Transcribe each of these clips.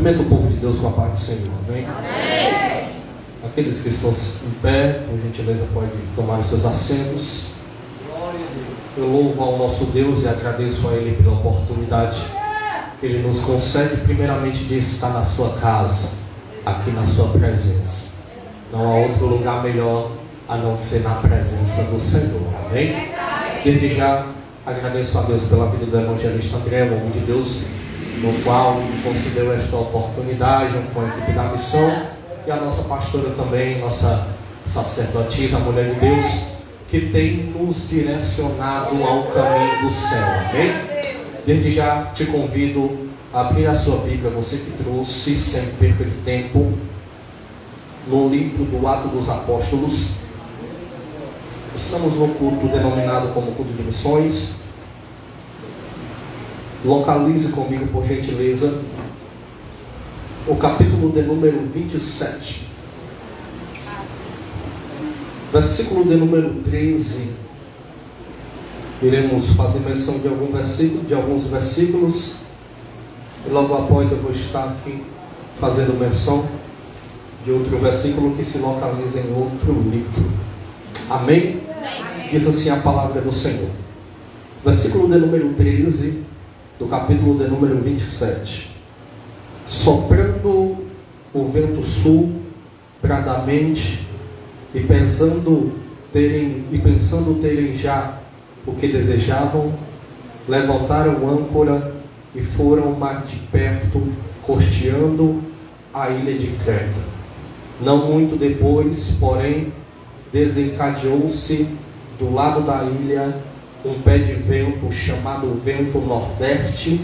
Cumprimento o povo de Deus com a paz do Senhor, amém? Amém. Aqueles que estão em pé, por gentileza, podem tomar os seus assentos. Eu louvo ao nosso Deus e agradeço a Ele pela oportunidade que Ele nos concede, primeiramente, de estar na sua casa, aqui na sua presença. Não há outro lugar melhor a não ser na presença do Senhor, amém? Desde já agradeço a Deus pela vida do evangelista André, o homem de Deus, no qual me concedeu esta oportunidade, junto com a equipe da missão, e a nossa pastora também, nossa sacerdotisa, a mulher de Deus, que tem nos direcionado ao caminho do céu, amém? Desde já te convido a abrir a sua Bíblia, você que trouxe, sem perda de tempo, no livro do Atos dos Apóstolos. Estamos no culto denominado como culto de missões. Localize comigo, por gentileza, o capítulo de número 27, versículo de número 13. Iremos fazer menção de alguns versículos, e logo após eu vou estar aqui fazendo menção de outro versículo que se localiza em outro livro. Amém? Diz assim a palavra do Senhor. Versículo de número 13 do capítulo de número 27. Soprando o vento sul bradamente, e pensando terem já o que desejavam, levantaram âncora e foram mais de perto, costeando a ilha de Creta. Não muito depois, porém, desencadeou-se do lado da ilha um pé de vento chamado vento nordeste,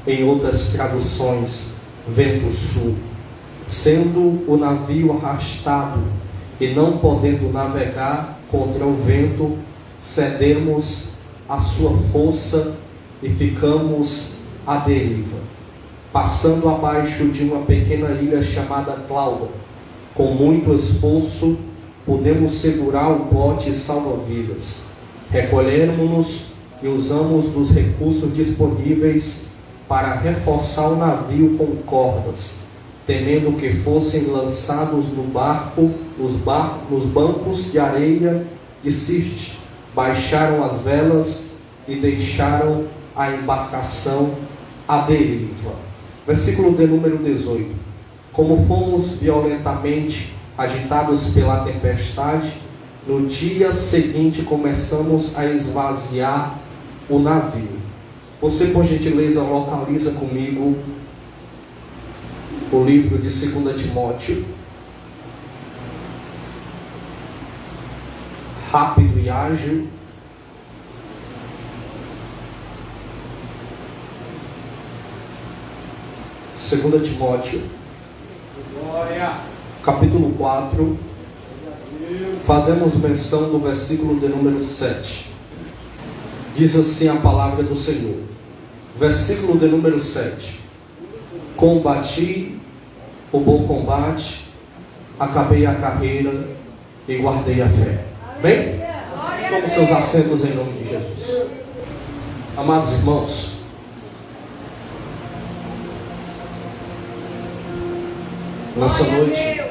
em outras traduções, vento sul. Sendo o navio arrastado e não podendo navegar contra o vento, cedemos a sua força e ficamos à deriva, passando abaixo de uma pequena ilha chamada Clauda. Com muito esforço, pudemos segurar o bote salva-vidas. Recolhemos-nos e usamos dos recursos disponíveis para reforçar o navio com cordas, temendo que fossem lançados nos bancos de areia de Sirte. Baixaram as velas e deixaram a embarcação à deriva. Versículo de número 18. Como fomos violentamente agitados pela tempestade, no dia seguinte começamos a esvaziar o navio. Você, por gentileza, localiza comigo o livro de 2 Timóteo. Rápido e ágil. Segunda Timóteo, capítulo 4, fazemos menção do versículo de número 7. Diz assim a palavra do Senhor. Versículo de número 7. Combati o bom combate, acabei a carreira e guardei a fé. Bem? Tomem seus assentos em nome de Jesus. Amados irmãos, nessa noite,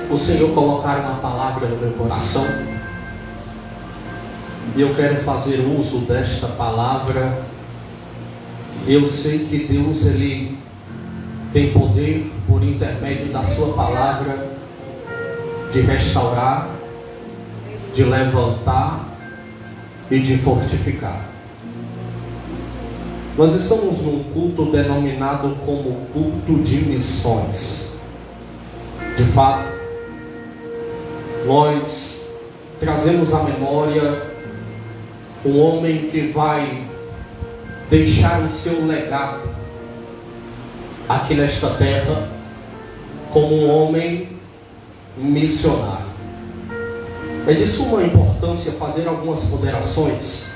o Senhor colocar uma palavra no meu coração, e eu quero fazer uso desta palavra. Eu sei que Deus, Ele tem poder, por intermédio da sua palavra, de restaurar, de levantar e de fortificar. Nós estamos num culto denominado como culto de missões. De fato, nós trazemos à memória um homem que vai deixar o seu legado aqui nesta terra como um homem missionário. É de suma importância fazer algumas ponderações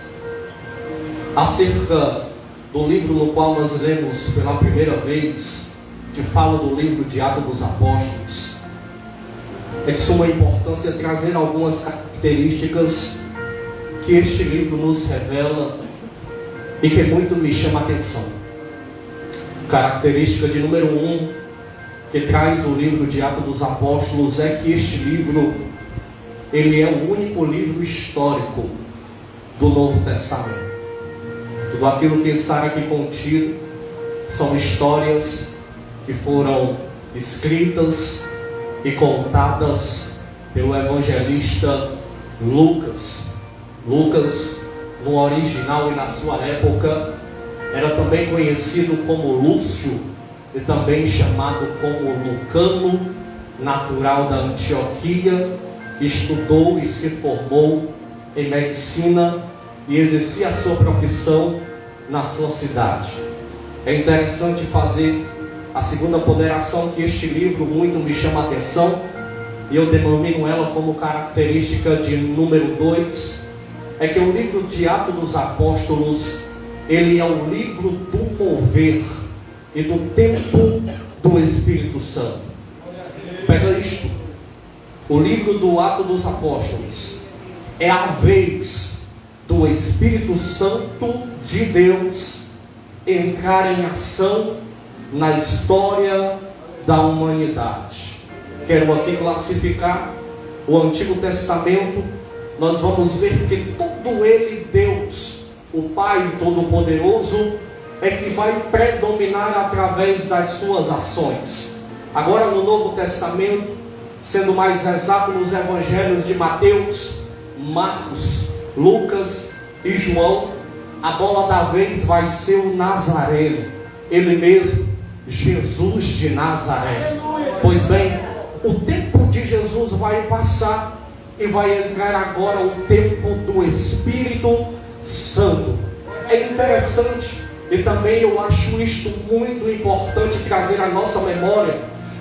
acerca do livro no qual nós lemos pela primeira vez, que fala do livro de Atos dos Apóstolos. É de suma importância trazer algumas características que este livro nos revela e que muito me chama a atenção. Característica de número 1 que traz o livro de Atos dos Apóstolos é que este livro, ele é o único livro histórico do Novo Testamento. Tudo aquilo que está aqui contido são histórias que foram escritas e contadas pelo evangelista Lucas. Lucas, no original e na sua época, era também conhecido como Lúcio e também chamado como Lucano, natural da Antioquia, estudou e se formou em medicina e exercia a sua profissão na sua cidade. É interessante fazer a segunda ponderação, que este livro muito me chama a atenção, e eu denomino ela como característica de número 2, é que o livro de Atos dos Apóstolos, ele é o livro do mover e do tempo do Espírito Santo. Pega isto, o livro do Atos dos Apóstolos é a vez do Espírito Santo de Deus entrar em ação na história da humanidade. Quero aqui classificar o Antigo Testamento. Nós vamos ver que todo ele, Deus, o Pai Todo-Poderoso, é que vai predominar através das suas ações. Agora no Novo Testamento, sendo mais exato nos evangelhos de Mateus, Marcos, Lucas e João, a bola da vez vai ser o Nazareno, ele mesmo, Jesus de Nazaré. Pois bem, o tempo de Jesus vai passar e vai entrar agora o tempo do Espírito Santo. É interessante, e também eu acho isto muito importante trazer à nossa memória,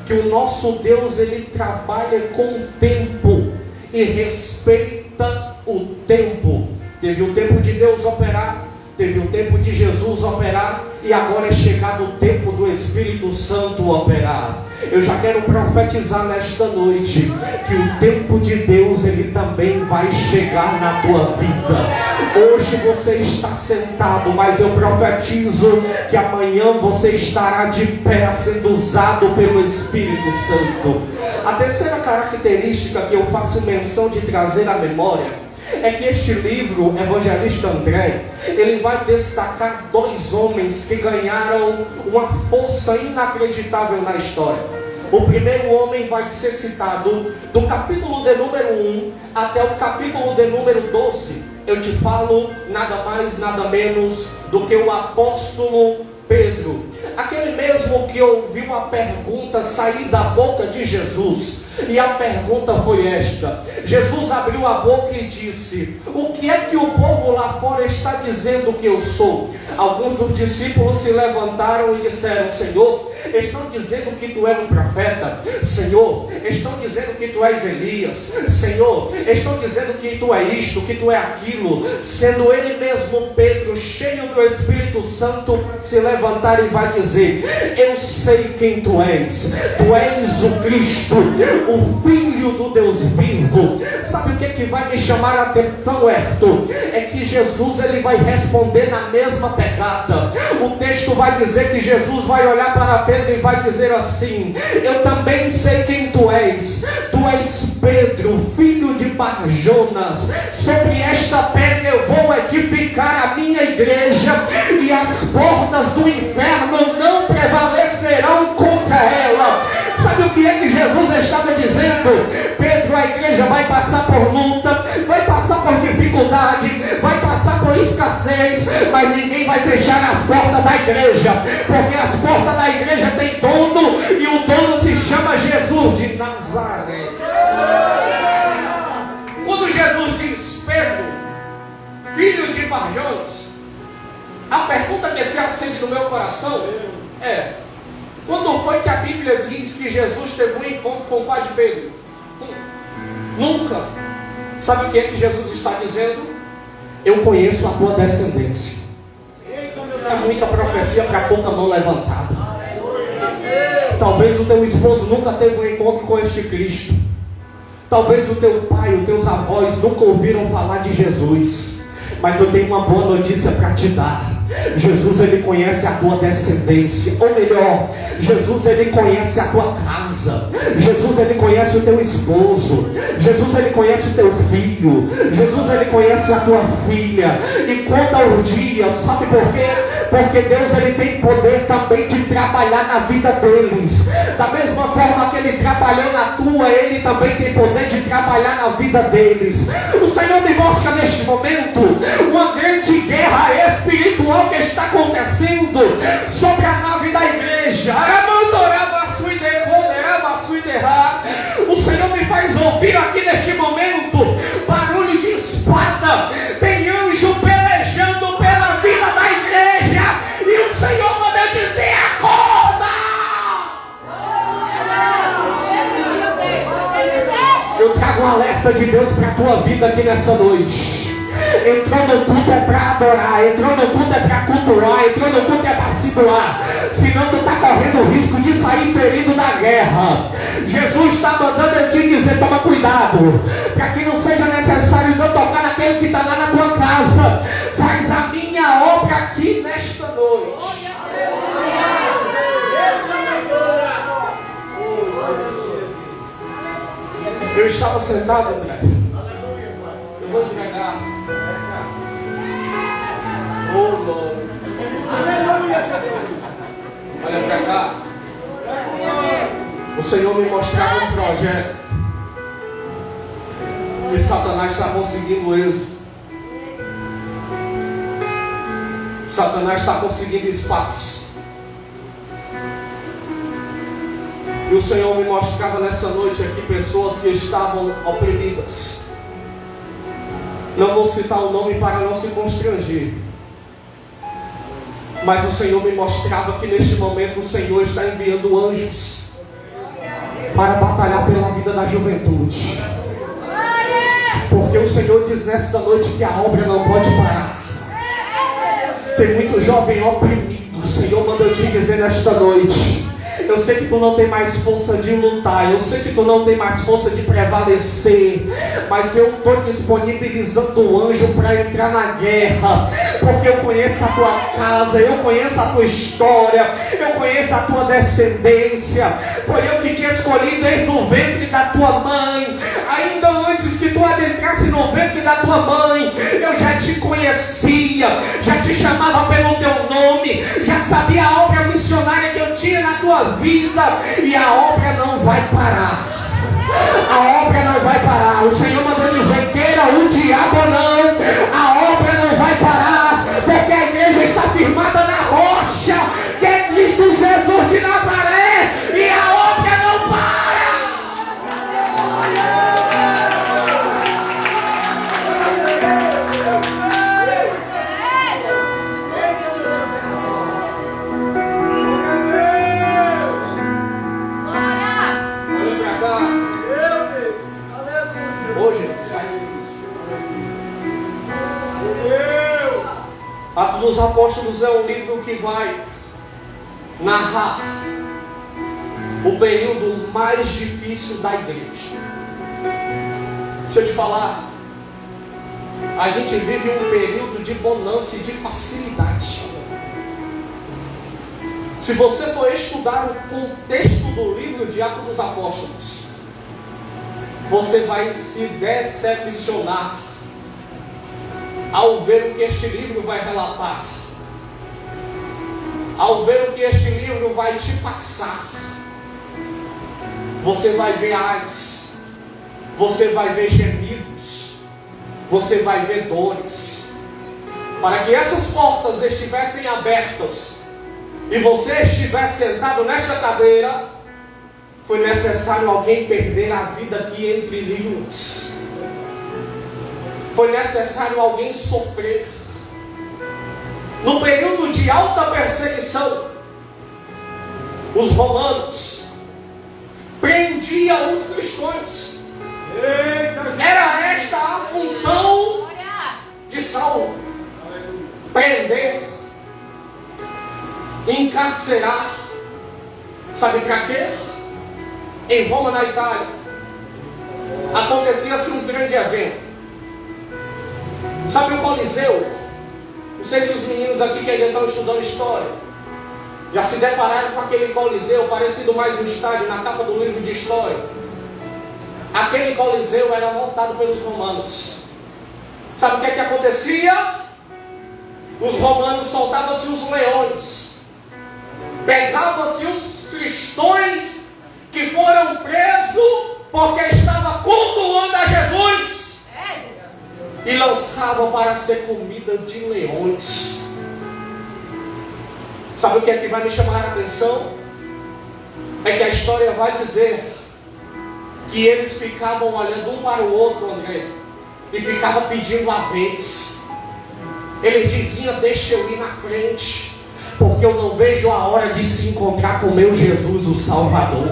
que o nosso Deus, ele trabalha com o tempo e respeita o tempo. Teve o tempo de Deus operar, teve o tempo de Jesus operar, e agora é chegado o tempo do Espírito Santo operar. Eu já quero profetizar nesta noite que o tempo de Deus, ele também vai chegar na tua vida. Hoje você está sentado, mas eu profetizo que amanhã você estará de pé sendo usado pelo Espírito Santo. A terceira característica que eu faço menção de trazer à memória é que este livro, Evangelista André, ele vai destacar 2 homens que ganharam uma força inacreditável na história. O primeiro homem vai ser citado do capítulo de número 1 até o capítulo de número 12. Eu te falo nada mais, nada menos do que o apóstolo Pedro, aquele mesmo que ouviu a pergunta sair da boca de Jesus. E a pergunta foi esta: Jesus abriu a boca e disse: o que é que o povo lá fora está dizendo que eu sou? Alguns dos discípulos se levantaram e disseram: Senhor, estão dizendo que tu és um profeta. Senhor, estão dizendo que tu és Elias. Senhor, estão dizendo que tu é isto, que tu é aquilo. Sendo ele mesmo, Pedro, cheio do Espírito Santo, se levantar e vai dizer: eu sei quem tu és. Tu és o Cristo, o Filho do Deus vivo. Sabe o que vai me chamar a atenção, Herto? É que Jesus, ele vai responder na mesma pegada. O texto vai dizer que Jesus vai olhar para Pedro e vai dizer assim: eu também sei quem tu és. Tu és Pedro, filho de Barjonas. Sobre esta pedra eu vou edificar a minha igreja, e as portas do inferno não prevalecerão contra ela. Sabe o que é que Jesus estava dizendo? Pedro, a igreja vai passar por luta, vai passar por dificuldade, vai passar por escassez, mas ninguém vai fechar as portas da igreja, porque as portas da igreja têm dono, e o dono se chama Jesus de Nazaré. Quando Jesus diz Pedro, filho de Barjonas, a pergunta que se acende no meu coração é: quando foi que a Bíblia diz que Jesus teve um encontro com o pai de Pedro? Nunca. Sabe o que é que Jesus está dizendo? Eu conheço a tua descendência. É muita profecia para pouca mão levantada. Talvez o teu esposo nunca teve um encontro com este Cristo. Talvez o teu pai, os teus avós nunca ouviram falar de Jesus. Mas eu tenho uma boa notícia para te dar. Jesus, ele conhece a tua descendência. Ou melhor, Jesus, ele conhece a tua casa. Jesus, ele conhece o teu esposo. Jesus, ele conhece o teu filho. Jesus, ele conhece a tua filha. E conta os dias, sabe por quê? Porque Deus, ele tem poder também de trabalhar na vida deles. Da mesma forma que ele trabalhou na tua, ele também tem poder de trabalhar na vida deles. O Senhor me mostra neste momento uma grande guerra espiritual que está acontecendo sobre a nave da igreja. O Senhor me faz ouvir aqui neste momento barulho de espada. Tem anjo pelejando pela vida da igreja, e o Senhor manda dizer: acorda! Eu trago um alerta de Deus para a tua vida aqui nessa noite. Entrou no culto é para adorar, entrou no culto é para cultuar, entrou no culto é para se doar. Senão tu está correndo o risco de sair ferido da guerra. Jesus está mandando eu te dizer: toma cuidado, para que não seja necessário não tocar naquele que está lá na tua casa. Faz a minha obra aqui nesta noite. Eu estava sentado, André. Eu vou entregar. Oh, Lord. Olha para cá. O Senhor me mostrava um projeto e Satanás está conseguindo êxito. Satanás está conseguindo espaço. E o Senhor me mostrava nessa noite aqui pessoas que estavam oprimidas. Não vou citar o nome para não se constranger. Mas o Senhor me mostrava que neste momento o Senhor está enviando anjos para batalhar pela vida da juventude. Porque o Senhor diz nesta noite que a obra não pode parar. Tem muito jovem oprimido. O Senhor manda te dizer nesta noite: eu sei que tu não tem mais força de lutar, eu sei que tu não tem mais força de prevalecer, mas eu estou disponibilizando o anjo para entrar na guerra, porque eu conheço a tua casa, eu conheço a tua história, eu conheço a tua descendência. Foi eu que te escolhi desde o ventre da tua mãe. Ainda antes que tu adentrasse no ventre da tua mãe, eu já te conhecia, já te chamava pelo teu nome, já sabia a obra missionária que eu tinha na tua vida, e a obra não vai parar. A obra não vai parar. O Senhor mandou dizer: queira o diabo ou não, a obra não vai parar, porque a igreja está firmada na rocha, que é Cristo Jesus de Nazaré, e a obra não para. Atos dos Apóstolos é um livro que vai narrar o período mais difícil da igreja. Deixa eu te falar, a gente vive um período de bonança e de facilidade. Se você for estudar o contexto do livro de Atos dos Apóstolos, você vai se decepcionar ao ver o que este livro vai relatar, ao ver o que este livro vai te passar. Você vai ver AIDS, você vai ver gemidos, você vai ver dores. Para que essas portas estivessem abertas e você estivesse sentado nesta cadeira, foi necessário alguém perder a vida aqui entre linhas. Foi necessário alguém sofrer. No período de alta perseguição, os romanos prendiam os cristãos. Era esta a função de Saulo: prender, encarcerar. Sabe para quê? Em Roma, na Itália, acontecia-se um grande evento. Sabe o Coliseu? O sei se os meninos aqui que ainda estão estudando história já se depararam com aquele coliseu parecido mais um estádio na capa do livro de história. Aquele coliseu era lotado pelos romanos. Sabe o que é que acontecia? Os romanos soltavam-se os leões, pegavam-se os cristãos que foram presos porque estavam cultuando a Jesus e lançavam para ser comida de leões. Sabe o que é que vai me chamar a atenção? É que a história vai dizer que eles ficavam olhando um para o outro, André, e ficavam pedindo aventes. Eles diziam: deixa eu ir na frente, porque eu não vejo a hora de se encontrar com meu Jesus, o Salvador.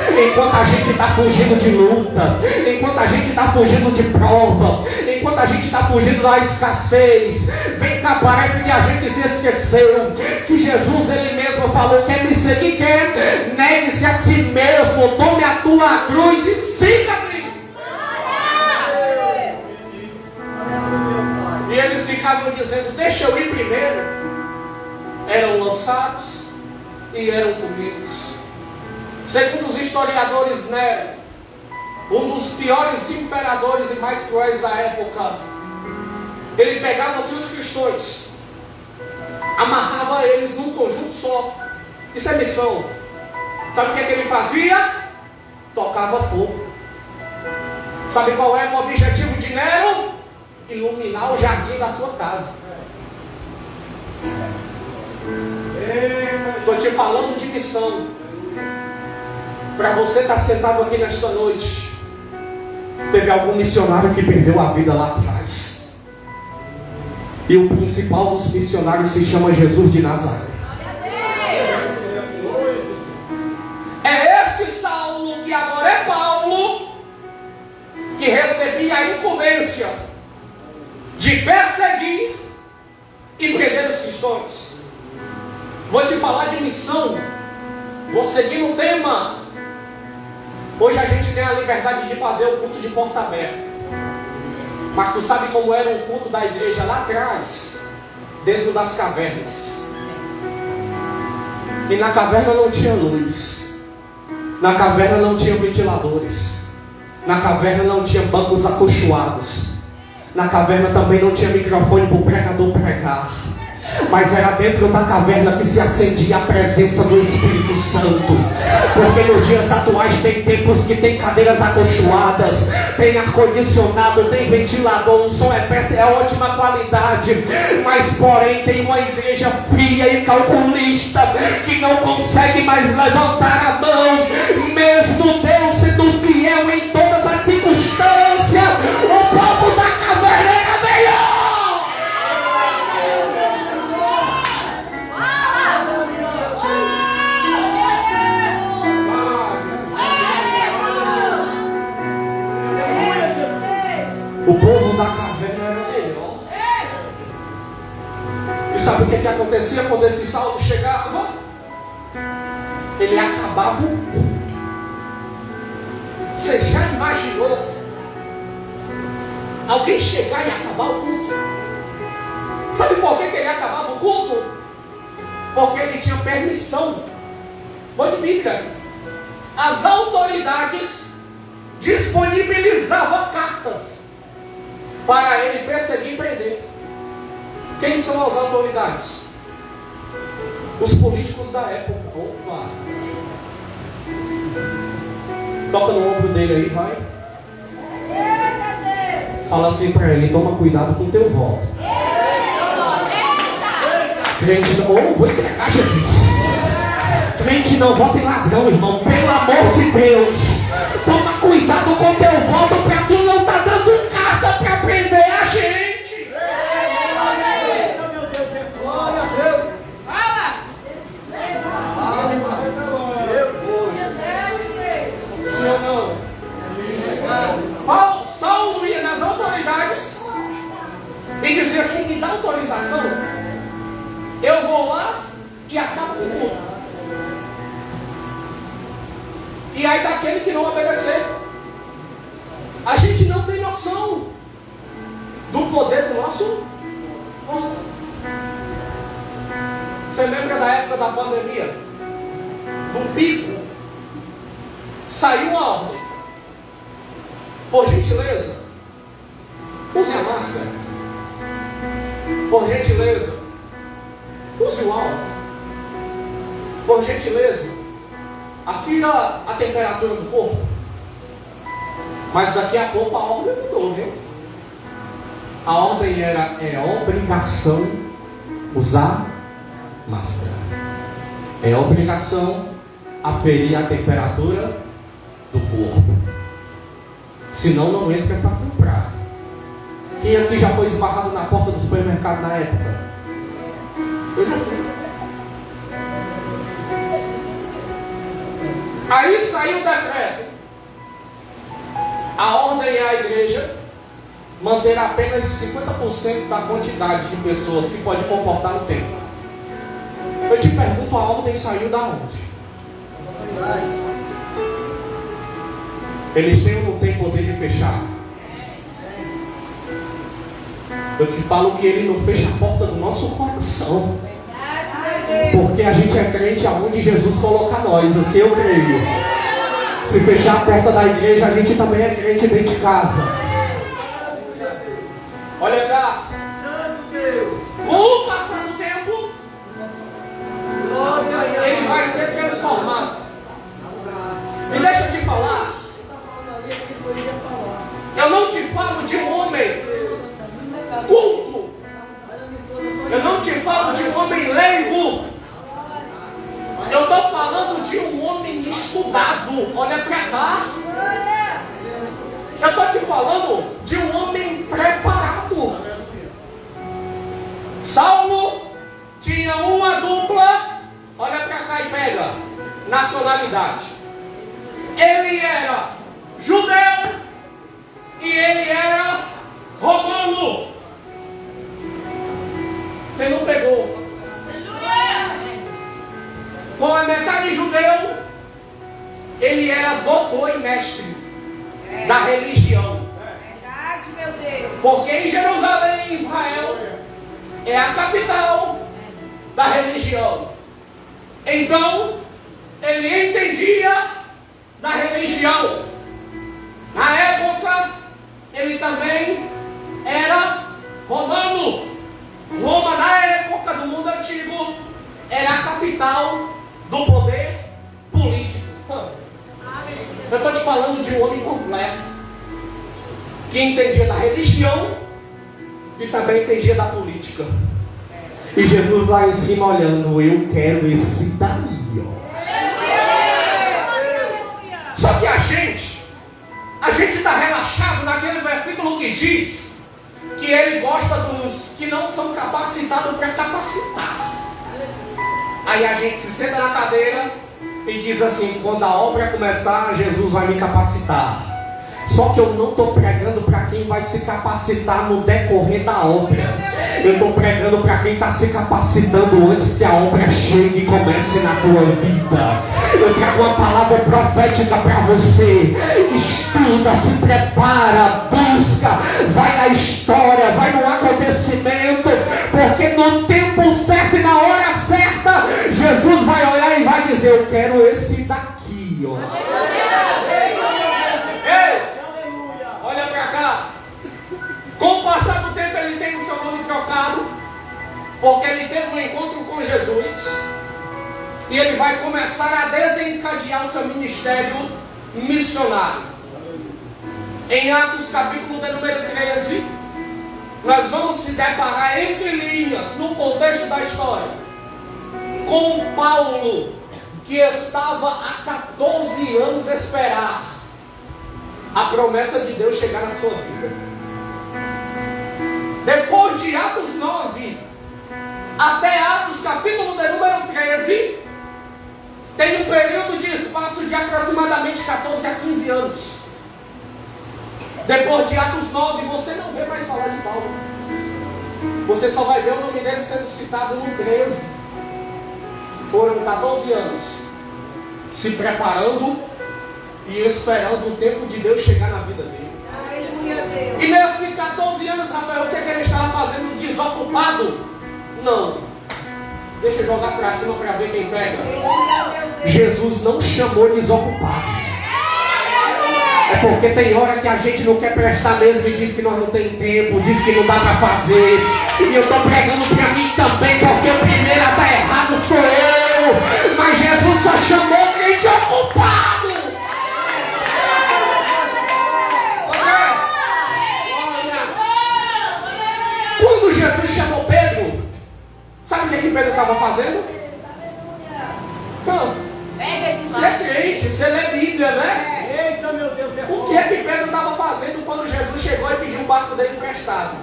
Enquanto a gente está fugindo de luta, enquanto a gente está fugindo de prova, enquanto a gente está fugindo da escassez, vem cá, parece que a gente se esqueceu que Jesus, Ele mesmo falou: quer me seguir, quer? Negue-se a si mesmo, tome a tua cruz e siga-me. E eles ficavam dizendo: deixa eu ir primeiro. Eram lançados e eram comidos. Segundo os historiadores, Nero, um dos piores imperadores e mais cruéis da época, ele pegava-se os cristãos, amarrava eles num conjunto só. Isso é missão. Sabe o que é que ele fazia? Tocava fogo. Sabe qual era o objetivo de Nero? Iluminar o jardim da sua casa. Estou te falando de missão. Para você estar sentado aqui nesta noite, teve algum missionário que perdeu a vida lá atrás. E o principal dos missionários se chama Jesus de Nazaré. É este Saulo, que agora é Paulo, que recebia a incumbência de perseguir e prender os cristãos. Vou te falar de missão. Vou seguir no tema. Hoje a gente tem a liberdade de fazer o culto de porta aberta. Mas tu sabe como era o culto da igreja lá atrás, dentro das cavernas. E na caverna não tinha luz. Na caverna não tinha ventiladores. Na caverna não tinha bancos acolchoados. Na caverna também não tinha microfone para o pregador pregar. Mas era dentro da caverna que se acendia a presença do Espírito Santo. Porque nos dias atuais tem tempos que tem cadeiras acolchoadas, tem ar-condicionado, tem ventilador, o som é ótima qualidade. Mas porém tem uma igreja fria e calculista que não consegue mais levantar a mão. Mesmo Deus sendo fiel em todas as circunstâncias, o povo da caverna era melhor. O povo da caverna era melhor. E sabe o que acontecia quando esse Saulo chegava? Ele acabava o culto. Você já imaginou alguém chegar e acabar o culto? Sabe por que ele acabava o culto? Porque ele tinha permissão. Vou de Bíblia. As autoridades disponibilizavam cartas para ele perseguir e prender. Quem são as autoridades? Os políticos da época. Opa! Toca no ombro dele aí, vai. Fala assim para ele: toma cuidado com o teu voto. Crente não... vou entregar Jesus. Crente não vota em ladrão, irmão. Pelo amor de Deus, toma cuidado com o teu voto, para tu não tá dando carta para prender a gente. Glória a Deus. Fala! Sim ou não? Saulo ia nas autoridades e dizia assim: me dá autorização, eu vou lá e acabo com o culto. E aí daquele que não obedecer. A gente não tem noção do poder do nosso voto. lembra da época da pandemia? Do pico. Saiu uma ordem. Por gentileza, use a máscara. Por gentileza, use o álcool. Por gentileza, afira a temperatura do corpo. Mas daqui a pouco a ordem mudou, viu? A ordem é obrigação usar máscara. É obrigação aferir a temperatura do corpo. Senão não entra para comprar. Quem aqui já foi esbarrado na porta do supermercado na época? Eu já fui. Aí saiu o decreto. A ordem é a igreja manter apenas 50% da quantidade de pessoas que pode comportar no templo. Eu te pergunto, a ordem saiu da onde? Eles têm ou não têm poder de fechar? Eu te falo que ele não fecha a porta do nosso coração. Porque a gente é crente aonde Jesus coloca nós, assim eu creio. Se fechar a porta da igreja, a gente também é crente dentro de casa. Olha cá. Com o passar do tempo, ele vai ser transformado. E deixa eu te falar. Eu não te falo de um homem culto. Eu não te falo de um homem leigo. Eu estou falando de um homem estudado. Olha para cá. Eu estou te falando de um homem preparado. Saulo tinha uma dupla. Olha para cá e pega. Nacionalidade. Ele era judeu e ele era romano. Você não pegou. Com a metade judeu, ele era doutor e mestre da religião. Verdade, meu Deus. Porque em Jerusalém, Israel, é a capital da religião. Então, ele entendia da religião. Na época, ele também era romano. Roma, na época do mundo antigo, era a capital do poder político. Eu estou te falando de um homem completo, que entendia da religião e também entendia da política. E Jesus lá em cima olhando, eu quero esse daí, ó. Só que a gente está relaxado naquele versículo que diz que ele gosta dos que não são capacitados para capacitar. Aí a gente se senta na cadeira e diz assim: quando a obra começar, Jesus vai me capacitar. Só que eu não estou pregando para quem vai se capacitar no decorrer da obra. Eu estou pregando para quem está se capacitando antes que a obra chegue e comece na tua vida. Eu trago uma palavra profética para você. Estuda, se prepara, busca, vai na história, vai no acontecimento, porque no tempo certo e na hora certa, Jesus vai olhar e vai dizer: eu quero esse daqui, ó. Ei! Olha para cá. Com o passar do tempo ele tem o seu nome trocado, porque ele teve um encontro com Jesus e ele vai começar a desencadear o seu ministério missionário. Em Atos capítulo de número 13, nós vamos se deparar entre linhas, no contexto da história, com Paulo, que estava há 14 anos a esperar a promessa de Deus chegar na sua vida. Depois de Atos 9 até Atos capítulo de número 13, tem um período de espaço de aproximadamente 14 a 15 anos. Depois de Atos 9, você não vê mais falar de Paulo. Você só vai ver o nome dele sendo citado no 13. Foram 14 anos se preparando e esperando o tempo de Deus chegar na vida dele. E nesses 14 anos, Rafael, o que ele estava fazendo? Desocupado? Não. Deixa eu jogar para cima para ver quem pega. Aleluia. Jesus não chamou desocupado. É porque tem hora que a gente não quer prestar mesmo e diz que nós não tem tempo, diz que não dá para fazer. E eu estou pregando para mim também, porque o primeiro a estar errado sou eu. Mas Jesus só chamou quem de ocupado. Quando Jesus chamou Pedro, sabe o que Pedro estava fazendo? Então, você é crente, você lê Bíblia, né? Eita, meu Deus, O que é que Pedro estava fazendo quando Jesus chegou e pediu o barco dele emprestado?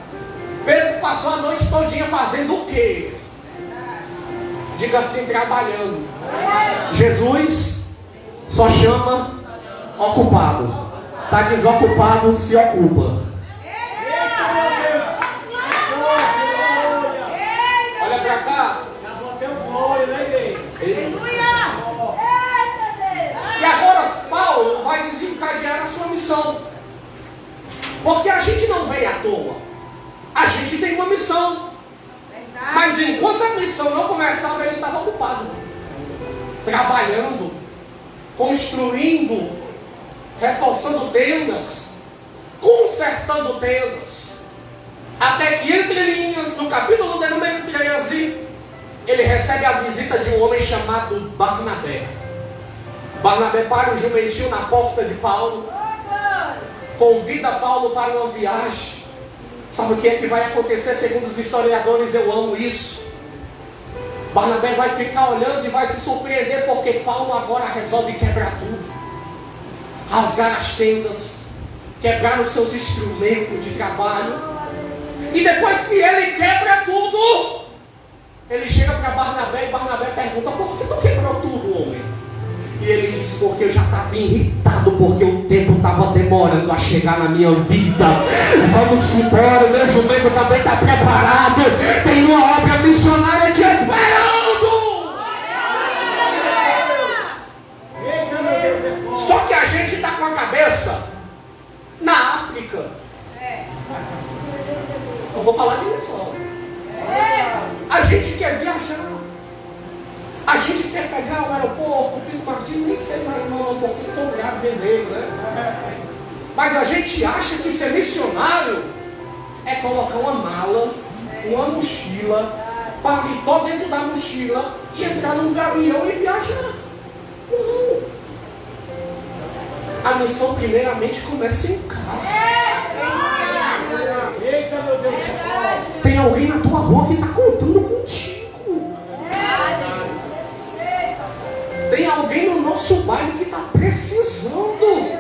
Pedro passou a noite todinha fazendo o quê? Diga assim, trabalhando. Jesus só chama ocupado. Está desocupado, se ocupa. Olha para cá. E agora Paulo vai desencadear a sua missão. Porque a gente não veio à toa. A gente tem uma missão. Mas enquanto a missão não começava, ele estava ocupado. Trabalhando, construindo, reforçando tendas, consertando tendas. Até que entre linhas, no capítulo de número 13, ele recebe a visita de um homem chamado Barnabé. Barnabé para o jumentinho na porta de Paulo, convida Paulo para uma viagem. Sabe o que é que vai acontecer? Segundo os historiadores, eu amo isso. Barnabé vai ficar olhando e vai se surpreender, porque Paulo agora resolve quebrar tudo, rasgar as tendas, quebrar os seus instrumentos de trabalho. E depois que ele quebra tudo, ele chega para Barnabé e Barnabé pergunta: por que tu quebrou tudo, homem? E ele diz: porque eu já estava irritado, porque o tempo estava demorando a chegar na minha vida. Vamos embora, meu jumento também está preparado. Tem uma obra missionária te esperando. Só que a gente está com a cabeça na África. Eu vou falar de missão. A gente quer viajar. A gente quer pegar o aeroporto, o Pinto Martins, nem sei mais o nome, porque estou ligado vermelho, né? Mas a gente acha que ser missionário é colocar uma mala, uma mochila, paletó dentro da mochila e entrar num avião e viajar. Não. A missão primeiramente começa em casa. Eita, meu Deus. Tem alguém na tua rua que está contando contigo. Tem alguém no nosso bairro que está precisando.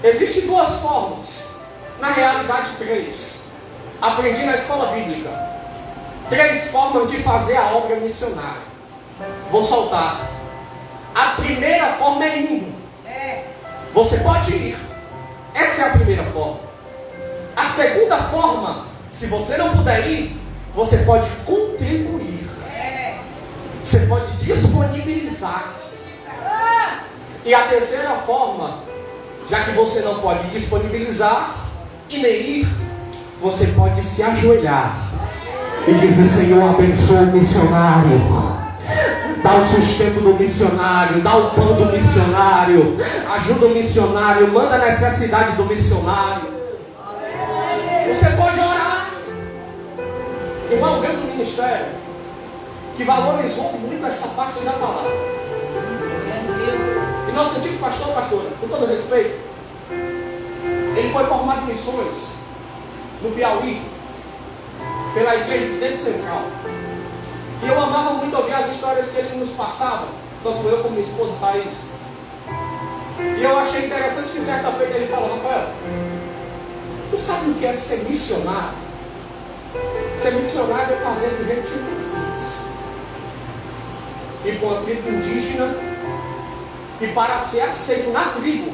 Existem duas formas. Na realidade, três. Aprendi na escola bíblica. 3 formas de fazer a obra missionária. Vou soltar. A primeira forma é indo. Você pode ir. Essa é a primeira forma. A segunda forma, se você não puder ir, você pode contribuir. Você pode disponibilizar. E a terceira forma, já que você não pode disponibilizar e nem ir, você pode se ajoelhar e dizer: Senhor, abençoa o missionário. Dá o sustento do missionário, dá o pão do missionário, ajuda o missionário, manda a necessidade do missionário. Você pode orar. Irmão, veio do ministério que valorizou muito essa parte da palavra. E nosso antigo pastora, com todo respeito, ele foi formado em missões no Piauí, pela igreja do Tempo Central. E eu amava muito ouvir as histórias que ele nos passava, tanto eu como minha esposa Thaís. E eu achei interessante que certa feita ele falou: Rafael, tu sabe o que é ser missionário? Ser missionário é fazer do jeito que eu fiz. Ir para uma tribo indígena, e para ser aceito na tribo,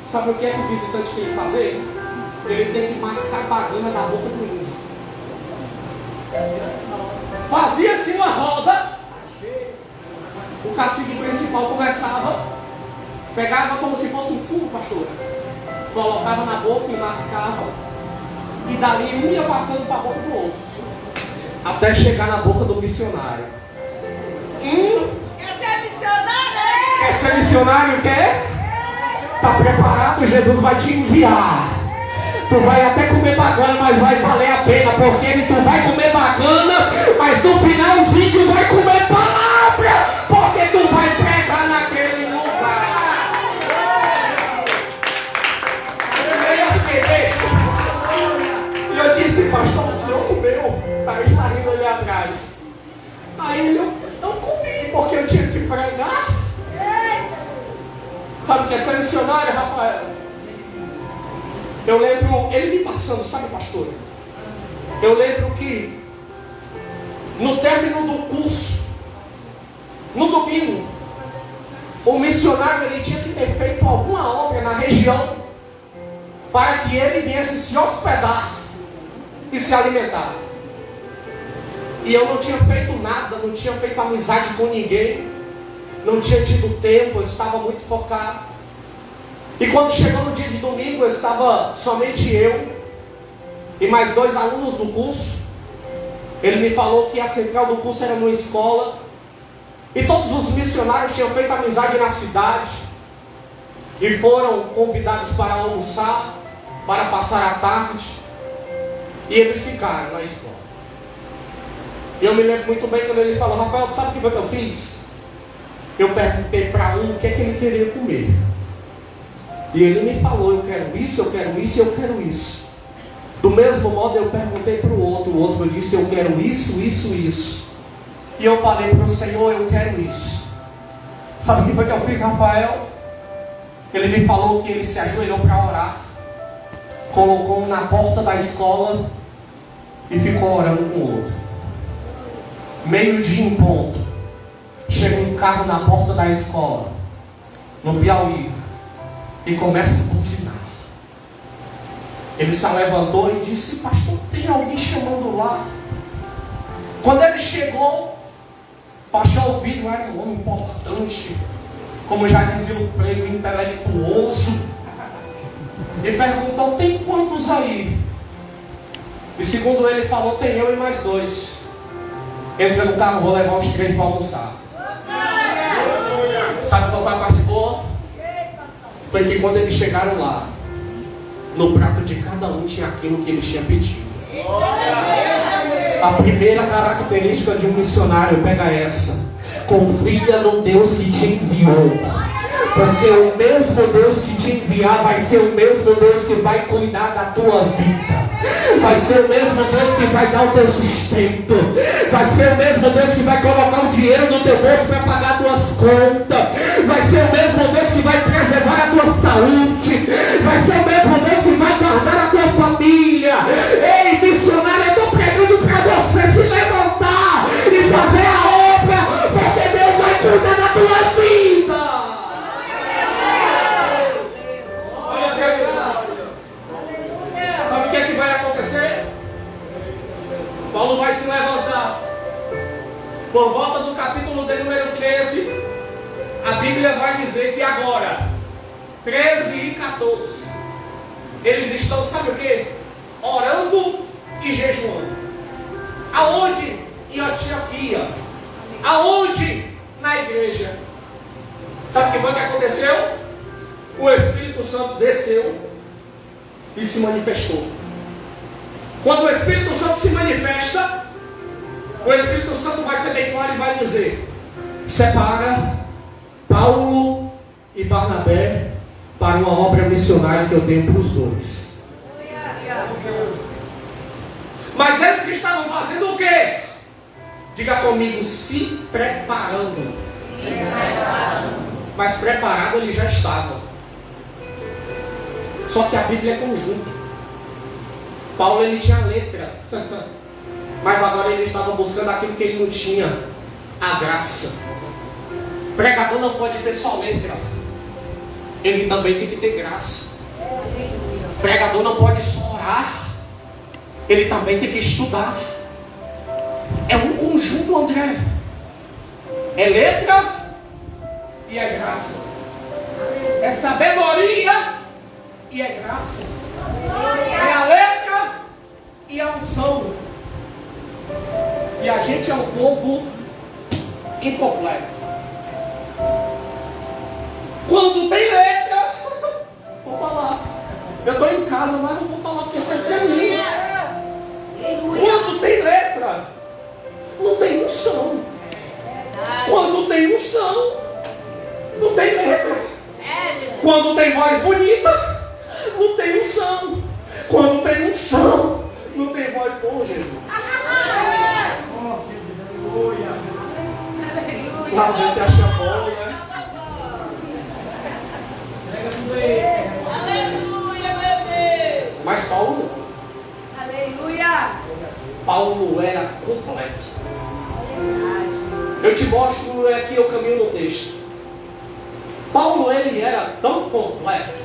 sabe o que é que o visitante tem que fazer? Ele tem que mascar a bagana da boca do índio. Fazia-se uma roda, o cacique principal começava, pegava como se fosse um fumo, pastor, colocava na boca e mascava, e dali um ia passando para a boca do outro. até chegar na boca do missionário. Quer ser missionário? Quer ser missionário? Quer? Está preparado? Jesus vai te enviar. Tu vai até comer bagana, mas vai valer a pena, porque tu vai comer bagana, mas no finalzinho tu vai comer palavra, porque tu vai pregar naquele lugar. Eu fiquei besta. E eu disse, pastor, o senhor comeu? Está rindo ali atrás. Aí eu comi, porque eu tinha que pregar. Sabe o que é ser missionário, Rafael? Eu lembro, ele me passando, sabe, pastor? Eu lembro que no término do curso, no domingo, o missionário ele tinha que ter feito alguma obra na região para que ele viesse se hospedar e se alimentar. E eu não tinha feito nada, não tinha feito amizade com ninguém, não tinha tido tempo, eu estava muito focado. E quando chegou no dia de domingo, eu estava somente eu e mais 2 alunos do curso. Ele me falou que a central do curso era numa escola e todos os missionários tinham feito amizade na cidade e foram convidados para almoçar, para passar a tarde, e eles ficaram na escola. E eu me lembro muito bem quando ele falou: Rafael, sabe o que foi que eu fiz? Eu perguntei para um o que é que ele queria comer. E ele me falou: eu quero isso, eu quero isso e eu quero isso. Do mesmo modo eu perguntei para o outro disse: eu quero isso, isso, isso. E eu falei para o Senhor: eu quero isso. Sabe o que foi que eu fiz, Rafael? Ele me falou que ele se ajoelhou para orar, colocou um na porta da escola e ficou orando com o outro. 12:00 em ponto, chega um carro na porta da escola, no Piauí, e começa a buzinar. Ele se levantou e disse: pastor, tem alguém chamando lá? Quando ele chegou, baixou o ouvido, era um homem importante, como já dizia o Freire, intelectuoso, e perguntou: tem quantos aí? E segundo ele falou: tem eu e mais 2. Entra no carro, vou levar os 3 para almoçar. Sabe qual foi a parte boa? Foi que quando eles chegaram lá, no prato de cada um tinha aquilo que eles tinham pedido. A primeira característica de um missionário, pega essa: confia no Deus que te enviou, porque o mesmo Deus que te enviar vai ser o mesmo Deus que vai cuidar da tua vida, vai ser o mesmo Deus que vai dar o teu sustento, vai ser o mesmo Deus que vai colocar o dinheiro no teu bolso para pagar tuas contas, vai ser o mesmo Deus que vai preservar a tua saúde, vai ser o mesmo Deus que vai guardar a tua família. Ei, missionário, eu estou pregando para você se levantar e fazer a obra, porque Deus vai cuidar da tua vida. Sabe o que é que vai acontecer? Paulo vai se levantar. Por volta do capítulo de número 13, a Bíblia vai dizer que agora, 13 e 14, eles estão, sabe o que? Orando e jejuando. Aonde? Em Antioquia. Aonde? Na igreja. Sabe o que foi que aconteceu? O Espírito Santo desceu e se manifestou. Quando o Espírito Santo se manifesta, o Espírito Santo vai ser bem claro e vai dizer: separa Paulo e Barnabé para uma obra missionária que eu tenho para os 2. Mas eles estavam fazendo o quê? Diga comigo: se preparando. Mas preparado ele já estava. Só que a Bíblia é conjunto. Paulo ele tinha letra, mas agora ele estava buscando aquilo que ele não tinha: a graça. Pregador não pode ter só letra, ele também tem que ter graça. Pregador não pode só orar, ele também tem que estudar. É um conjunto, André. É letra e é graça. É sabedoria e é graça. É a letra e a unção. E a gente é um povo incompleto. Quando tem letra, vou falar. Eu estou em casa, mas não vou falar porque isso é para mim. Quando tem letra, não tem unção. Quando tem unção, não tem letra. Quando tem voz bonita, não tem unção. Quando tem unção, não tem voz boa, Jesus. Lá dentro acha bom, né? Aleluia, meu Deus. Mas Paulo não. Aleluia. Paulo era completo. Eu te mostro aqui o caminho no texto. Paulo, ele era tão completo.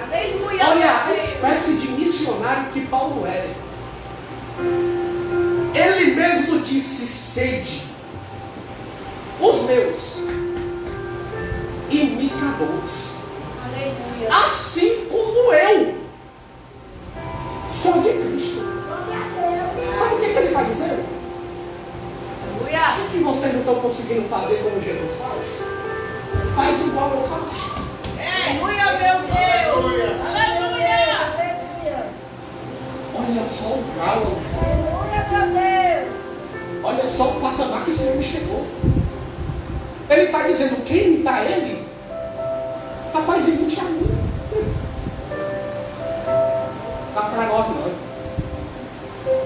Aleluia. Olha a espécie de missionário que Paulo era. Ele mesmo disse: sede os meus imitadores, Aleluia. assim como eu sou de Cristo. Sabe o que ele está dizendo? Aleluia. O que vocês não estão conseguindo fazer como Jesus faz? Faz igual eu faço. Aleluia, meu Deus. Aleluia. Olha só o grau, Aleluia, meu Deus. olha só o patamar que esse homem chegou. Ele está dizendo: quem imita ele, rapaz, imite a mim. Tá para nós não.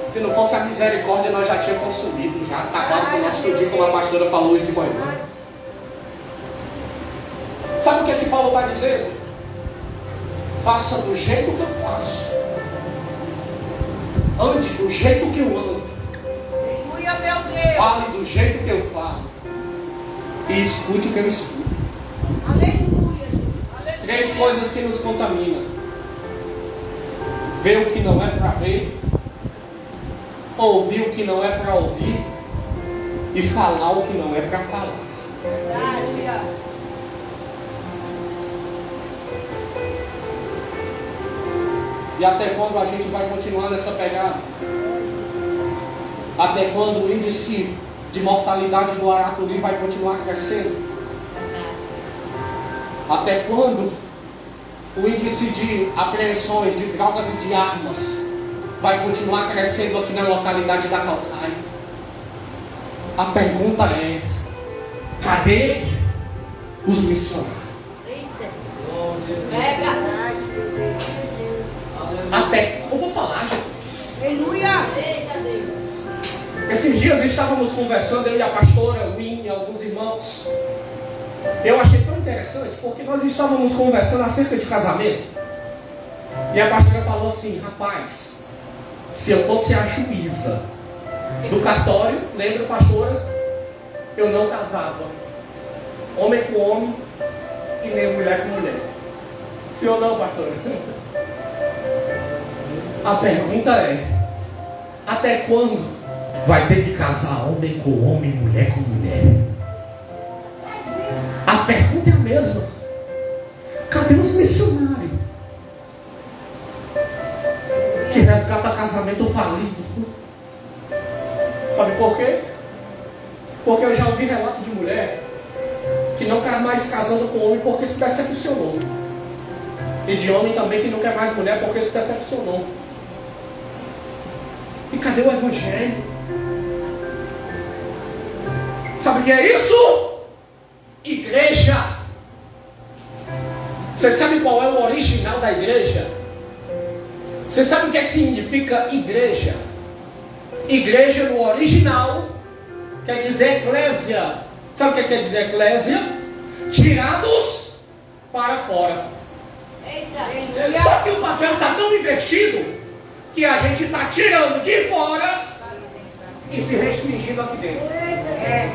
Se não fosse a misericórdia, nós já tínhamos consumido, já acabado com o nosso dia, como a pastora falou hoje de manhã. Sabe o que é que Paulo está dizendo? Faça do jeito que eu faço. Ande do jeito que eu ando. Aleluia, meu Deus. Fale do jeito que eu falo. E escute o que eu escuto. Aleluia, Jesus. Aleluia. 3 coisas que nos contaminam: ver o que não é para ver, ouvir o que não é para ouvir e falar o que não é para falar. Aleluia. E até quando a gente vai continuar nessa pegada? Até quando o índice de mortalidade do Araturri vai continuar crescendo? Até quando o índice de apreensões de drogas e de armas vai continuar crescendo aqui na localidade da Calcaia? A pergunta é: cadê os missionários? Pega. Eu vou falar, Jesus. Aleluia. Eita, Deus. Esses dias estávamos conversando, eu e a pastora, o Win e alguns irmãos. Eu achei tão interessante, porque nós estávamos conversando acerca de casamento. E a pastora falou assim: rapaz, se eu fosse a juíza do cartório, lembra, pastora? Eu não casava. Homem com homem e nem mulher com mulher. Sim ou não, pastora? A pergunta é: até quando vai ter que casar homem com homem, mulher com mulher? A pergunta é a mesma. Cadê os missionários que resgatam casamento falido? Sabe por quê? Porque eu já ouvi relatos de mulher que não quer mais casando com homem porque se decepcionou. E de homem também que não quer mais mulher porque se decepcionou. E cadê o evangelho? Sabe o que é isso? Igreja. Você sabe qual é o original da igreja? Você sabe o que é que significa igreja? Igreja no original quer dizer eclésia. Sabe o que quer dizer eclésia? Tirados para fora. Eita. Só que o papel está tão invertido que a gente está tirando de fora e se restringindo aqui dentro. É.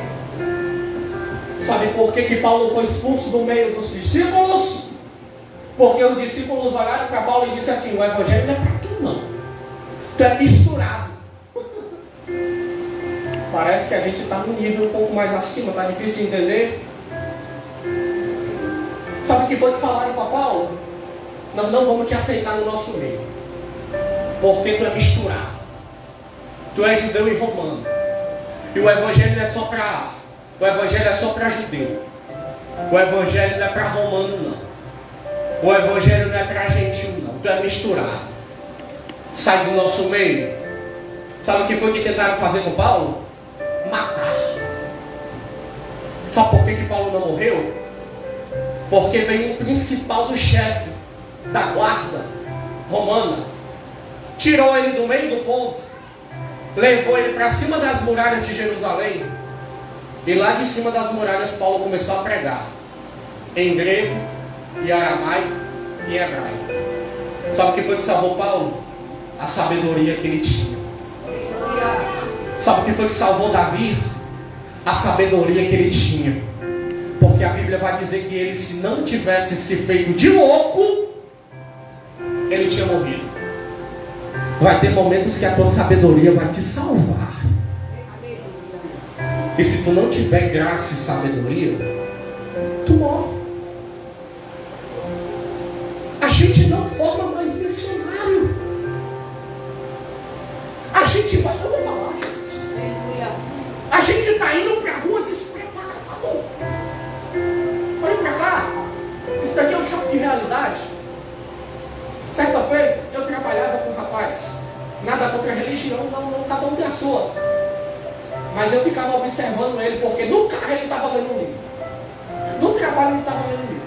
Sabe por que Paulo foi expulso do meio dos discípulos? Porque os discípulos olharam para Paulo e disseram assim: o evangelho não é para tu não. Tu é misturado. Parece que a gente está num nível um pouco mais acima, está difícil de entender. Sabe o que foi que falaram para Paulo? Nós não vamos te aceitar no nosso meio, porque tu é misturado. Tu é judeu e romano. E o evangelho não é só para judeu. O evangelho não é para romano, não. O evangelho não é para gentil, não. Tu é misturado. Sai do nosso meio. Sabe o que foi que tentaram fazer com Paulo? Matar. Sabe por que Paulo não morreu? Porque veio o principal do chefe da guarda romana, tirou ele do meio do povo, levou ele para cima das muralhas de Jerusalém, e lá de cima das muralhas Paulo começou a pregar em grego, em aramaico e em hebraico. Sabe o que foi que salvou Paulo? A sabedoria que ele tinha. Sabe o que foi que salvou Davi? A sabedoria que ele tinha. Porque a Bíblia vai dizer que ele, se não tivesse se feito de louco, ele tinha morrido. Vai ter momentos que a tua sabedoria vai te salvar. E se tu não tiver graça e sabedoria, tu morre. A gente não forma mais missionário. A gente vai, eu vou falar, Jesus. A gente está indo para a rua despreparado. Olha para cá. Isso daqui é um choque de realidade. Certa feita, eu trabalhava com um rapaz. Nada contra a religião, não, cada um tem a sua. Mas eu ficava observando ele, porque no carro ele estava lendo um livro. No trabalho ele estava lendo um livro.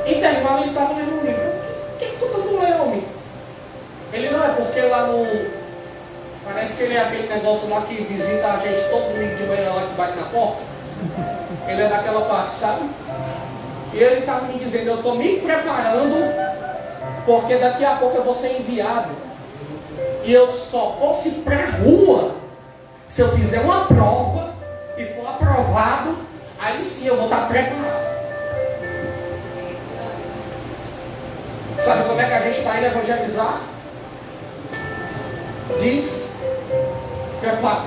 Intervalo ele estava lendo um livro. O que tu não lê, homem? Ele não é porque lá no... Parece que ele é aquele negócio lá que visita a gente todo domingo de manhã lá que bate na porta. Ele é daquela parte, sabe? E ele estava me dizendo, eu estou me preparando, porque daqui a pouco eu vou ser enviado. E eu só posso ir para a rua se eu fizer uma prova e for aprovado, aí sim eu vou estar preparado. Sabe como é que a gente está indo evangelizar? Diz, prepara.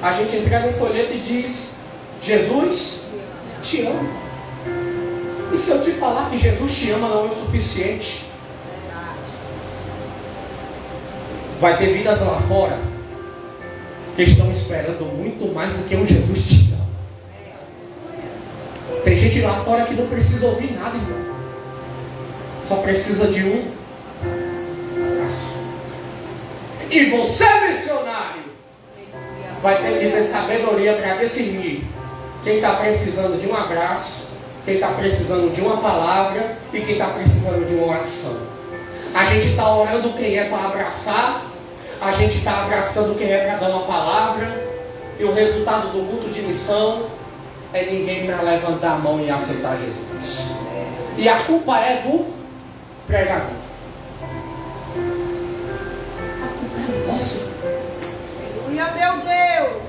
A gente entrega um folheto e diz, Jesus te ama. E se eu te falar que Jesus te ama não é o suficiente? Vai ter vidas lá fora que estão esperando muito mais do que um Jesus te ama. Tem gente lá fora que não precisa ouvir nada, irmão. Só precisa de um abraço. E você, missionário, vai ter que ter sabedoria para discernir quem está precisando de um abraço, quem está precisando de uma palavra e quem está precisando de uma oração. A gente está orando quem é para abraçar, a gente está abraçando quem é para dar uma palavra, e o resultado do culto de missão é ninguém para levantar a mão e aceitar Jesus. E a culpa é do pregador. A culpa é nossa. Aleluia, meu Deus.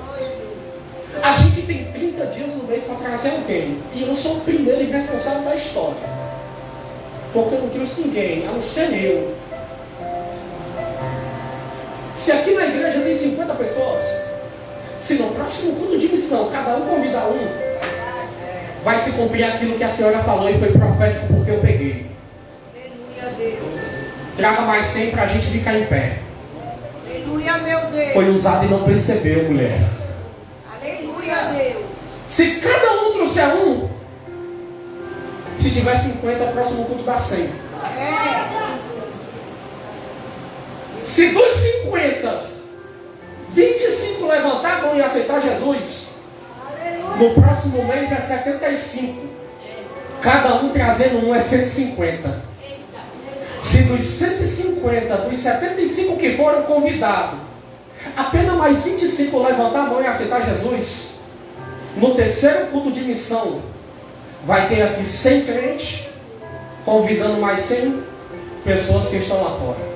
A gente tem 30 dias no mês para trazer alguém. E eu sou o primeiro e responsável da história. Porque eu não trouxe ninguém, a não ser eu. Se aqui na igreja tem 50 pessoas, se no próximo culto de missão cada um convidar um, vai se cumprir aquilo que a senhora falou e foi profético porque eu peguei. Aleluia, Deus. Traga mais 100 para a gente ficar em pé. Aleluia, meu Deus. Foi usado e não percebeu, mulher. Aleluia, Deus. Se cada um trouxer um, se tiver 50, o próximo culto dá 100. Se dos 50, 25 levantar a mão e aceitar Jesus, no próximo mês é 75. Cada um trazendo um é 150. Se dos 150, dos 75 que foram convidados, apenas mais 25 levantar a mão e aceitar Jesus, no terceiro culto de missão, vai ter aqui 100 crentes, convidando mais 100 pessoas que estão lá fora.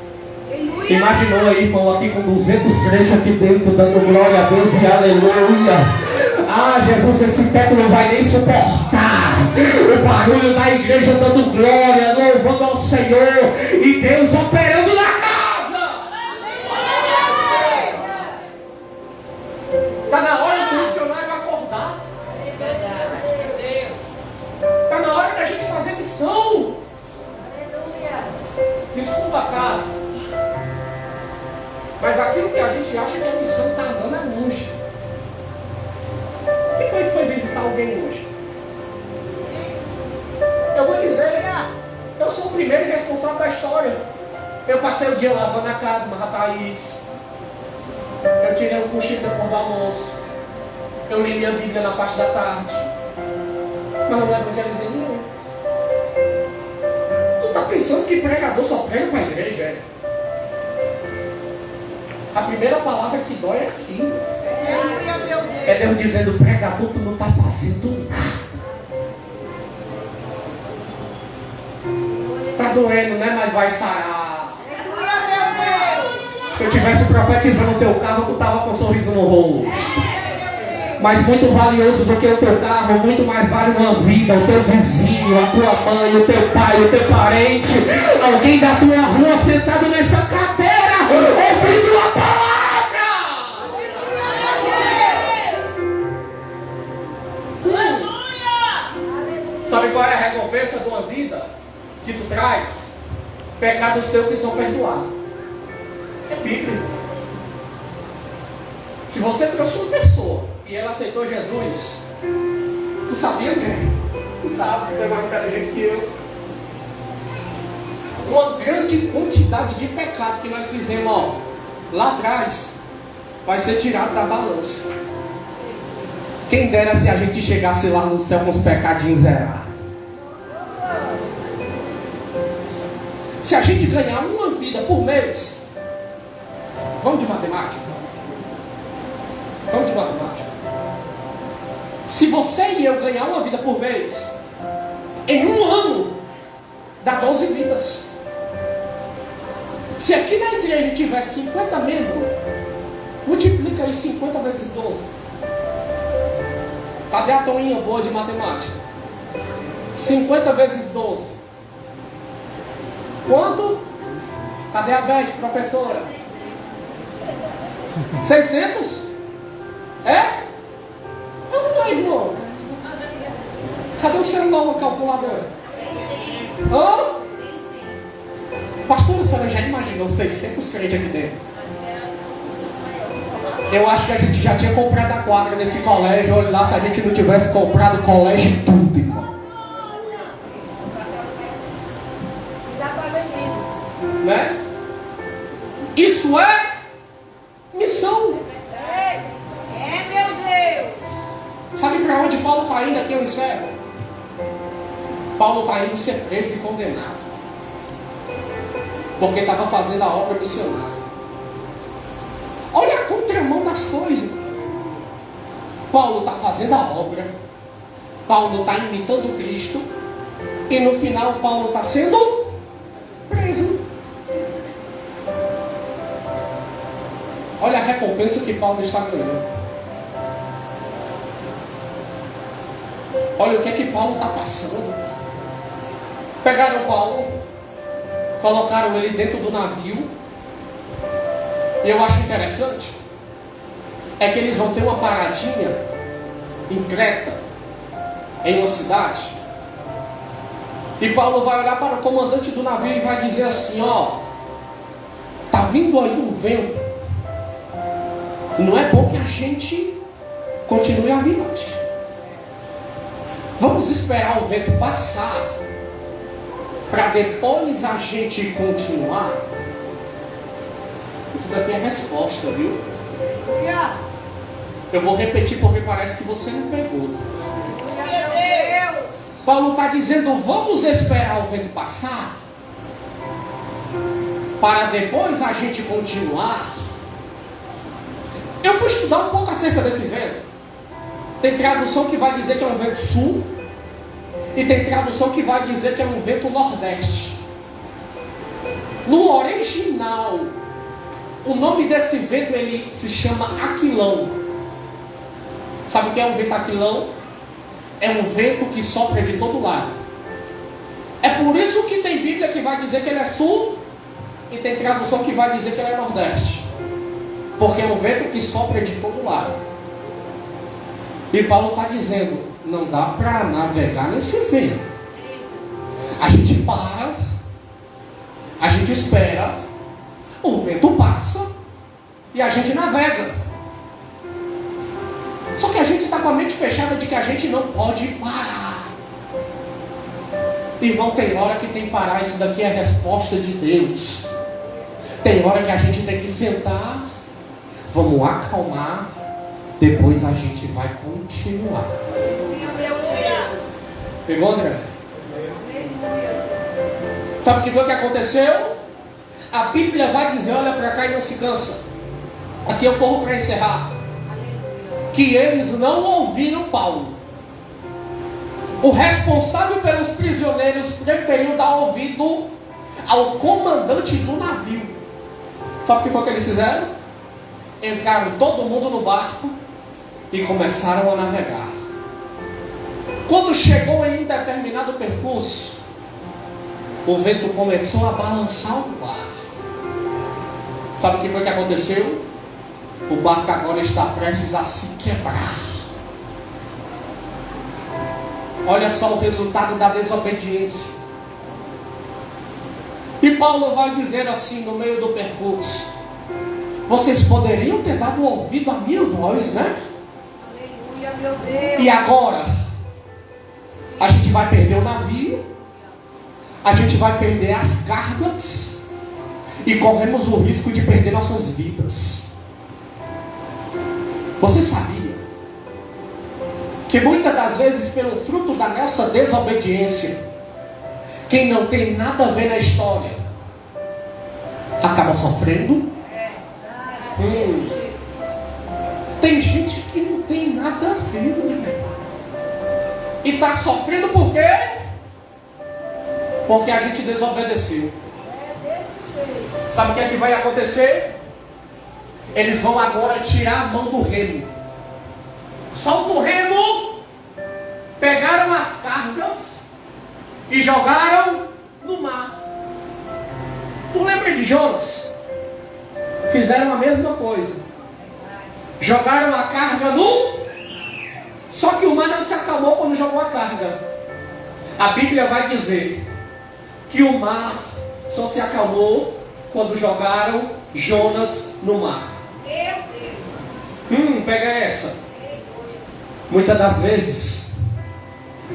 Imaginou aí, irmão, aqui com 200 crentes aqui dentro, dando glória a Deus e aleluia. Ah, Jesus, esse teto não vai nem suportar o barulho da igreja dando glória, louvando ao Senhor e Deus operando na casa. Está na hora do missionário acordar. Está na hora da gente fazer missão. Desculpa, cara. gente acha que a missão está andando longe. Quem foi que foi visitar alguém hoje? Eu vou dizer, eu sou o primeiro responsável da história. Eu passei o dia lavando a casa, mas a Thaís. Eu tirei um cochilo depois do almoço. Eu li a Bíblia na parte da tarde. Mas não evangelizei ninguém. Tu tá pensando que pregador só prega para a igreja, é? A primeira palavra que dói é aqui. Aleluia, meu Deus. É Deus dizendo, pregador, tu não está fazendo nada. Tá doendo, né? Mas vai sarar. Aleluia, meu Deus. Se eu tivesse profetizando o teu carro, tu tava com um sorriso no rosto. Mas muito valioso do que o teu carro, muito mais vale uma vida, o teu vizinho, a tua mãe, o teu pai, o teu parente, alguém da tua rua sentado nessa cadeira, ouvindo a palavra. Sabe qual é a recompensa de uma vida que tu traz? Pecados teus que são perdoados. É bíblico. Se você trouxe uma pessoa e ela aceitou Jesus, tu sabia, né? Tu sabe, tu é mais inteligente que eu. Uma grande quantidade de pecado que nós fizemos, ó, lá atrás, vai ser tirado da balança. Quem dera se a gente chegasse lá no céu com os pecadinhos zerados. Se a gente ganhar uma vida por mês, vamos de matemática? Vamos de matemática. Se você e eu ganhar uma vida por mês, em um ano, dá 12 vidas. Se aqui na igreja tiver 50 membros, multiplica aí 50 vezes 12. Cadê a Toninha boa de matemática? 50 vezes 12. Quanto? Cadê a Beth, professora? 600? É? Vamos lá, irmão. Cadê o celular, uma calculadora? Hã? Pastor, a senhora já imaginou 600 crentes aqui dentro? Eu acho que a gente já tinha comprado a quadra nesse colégio. Olha lá, se a gente não tivesse comprado o colégio e tudo, irmão. Né? Isso é missão. É, meu Deus. Sabe para onde Paulo está indo? Aqui eu encerro. Paulo está indo ser preso e condenado, porque estava fazendo a obra missionária. Olha a contramão das coisas. Paulo está fazendo a obra, Paulo está imitando Cristo, e no final Paulo está sendo preso. Olha a recompensa que Paulo está ganhando. Olha o que é que Paulo está passando. Pegaram Paulo, colocaram ele dentro do navio. E eu acho interessante é que eles vão ter uma paradinha em Creta, em uma cidade. E Paulo vai olhar para o comandante do navio e vai dizer assim: ó, tá vindo aí um vento. Não é bom que a gente continue a viagem. Vamos esperar o vento passar para depois a gente continuar. Isso daqui é a resposta, viu? Eu vou repetir porque parece que você não pegou. Paulo está dizendo: vamos esperar o vento passar para depois a gente continuar. Eu fui estudar um pouco acerca desse vento. Tem tradução que vai dizer que é um vento sul, e tem tradução que vai dizer que é um vento nordeste. No original, o nome desse vento ele se chama aquilão. Sabe o que é um vento aquilão? É um vento que sopra de todo lado. É por isso que tem Bíblia que vai dizer que ele é sul, e tem tradução que vai dizer que ele é nordeste, porque é um vento que sopra de todo lado. E Paulo está dizendo: não dá para navegar nesse vento. A gente para, a gente espera, o vento passa e a gente navega. Só que a gente está com a mente fechada de que a gente não pode parar. Irmão, tem hora que tem que parar. Isso daqui é a resposta de Deus. Tem hora que a gente tem que sentar, vamos acalmar, depois a gente vai continuar. Pegou, André? Sabe o que foi que aconteceu? A Bíblia vai dizer, olha para cá e não se cansa. Aqui eu corro para encerrar. Que eles não ouviram Paulo. O responsável pelos prisioneiros preferiu dar ouvido ao comandante do navio. Sabe o que foi que eles fizeram? Entraram todo mundo no barco e começaram a navegar. Quando chegou em um determinado percurso, o vento começou a balançar o barco. Sabe o que foi que aconteceu? O barco agora está prestes a se quebrar. Olha só o resultado da desobediência. E Paulo vai dizer assim no meio do percurso: vocês poderiam ter dado ouvido à minha voz, né? Aleluia, meu Deus. E agora? A gente vai perder o navio, a gente vai perder as cargas e corremos o risco de perder nossas vidas. Você sabia que muitas das vezes, pelo fruto da nossa desobediência, quem não tem nada a ver na história acaba sofrendo? Tem gente que não tem nada a ver, né? E está sofrendo por quê? Porque a gente desobedeceu. Sabe o que é que vai acontecer? Eles vão agora tirar a mão do remo. Solta o remo. Pegaram as cargas e jogaram no mar. Tu lembra de Jonas? Fizeram a mesma coisa. Jogaram a carga no... Só que o mar não se acalmou quando jogou a carga. A Bíblia vai dizer que o mar só se acalmou quando jogaram Jonas no mar. Pega essa. Muitas das vezes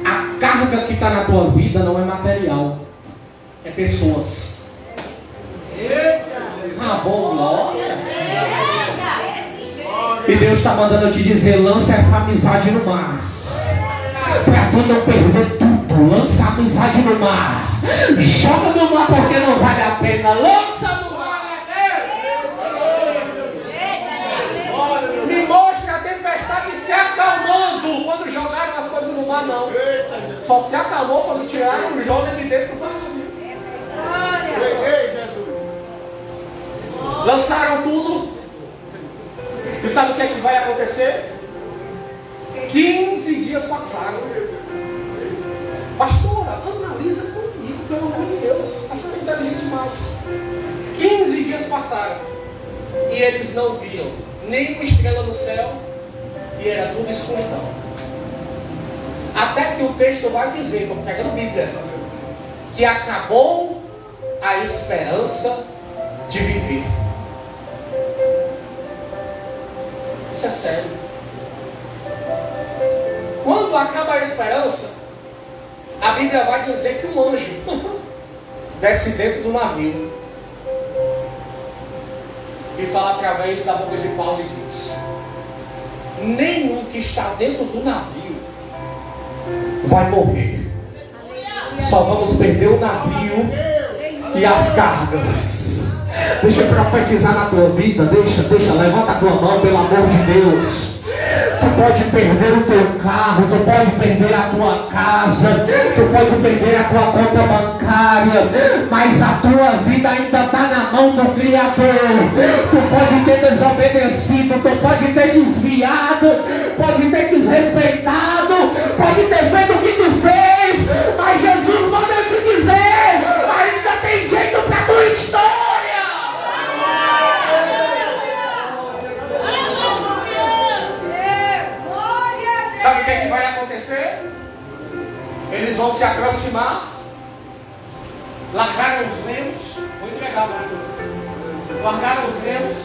a carga que está na tua vida não é material, é pessoas. Ah, bom, glória. E Deus está mandando eu te dizer: lança essa amizade no mar. Para tu não perder tudo, lança a amizade no mar. Joga no mar porque não vale a pena. Lança no mar. Me mostra a tempestade se acalmando quando jogaram as coisas no mar, não. Só se acalmou quando tiraram o Jonas de dentro do navio. Lançaram tudo. E sabe o que é que vai acontecer? 15 dias passaram. Pastora, analisa comigo, pelo amor de Deus. A senhora é inteligente demais. 15 dias passaram. E eles não viam nem uma estrela no céu. E era tudo escuridão. Até que o texto vai dizer, estou pegando Bíblia, que acabou a esperança de viver. Isso é sério. Quando acaba a esperança, a Bíblia vai dizer que um anjo desce dentro do navio e fala através da boca de Paulo e diz: nenhum que está dentro do navio vai morrer. Só vamos perder o navio e as cargas. Deixa eu profetizar na tua vida. Deixa, levanta a tua mão, pelo amor de Deus. Tu pode perder o teu carro, tu pode perder a tua casa, tu pode perder a tua conta bancária, mas a tua vida ainda está na mão do Criador. Tu pode ter desobedecido, tu pode ter desviado, pode ter desrespeitado, pode ter feito o que tu fez, mas Jesus manda eu te dizer: ainda tem jeito para tua história. Sabe o que é que vai acontecer? Eles vão se aproximar, largaram os remos, muito legal, largaram os remos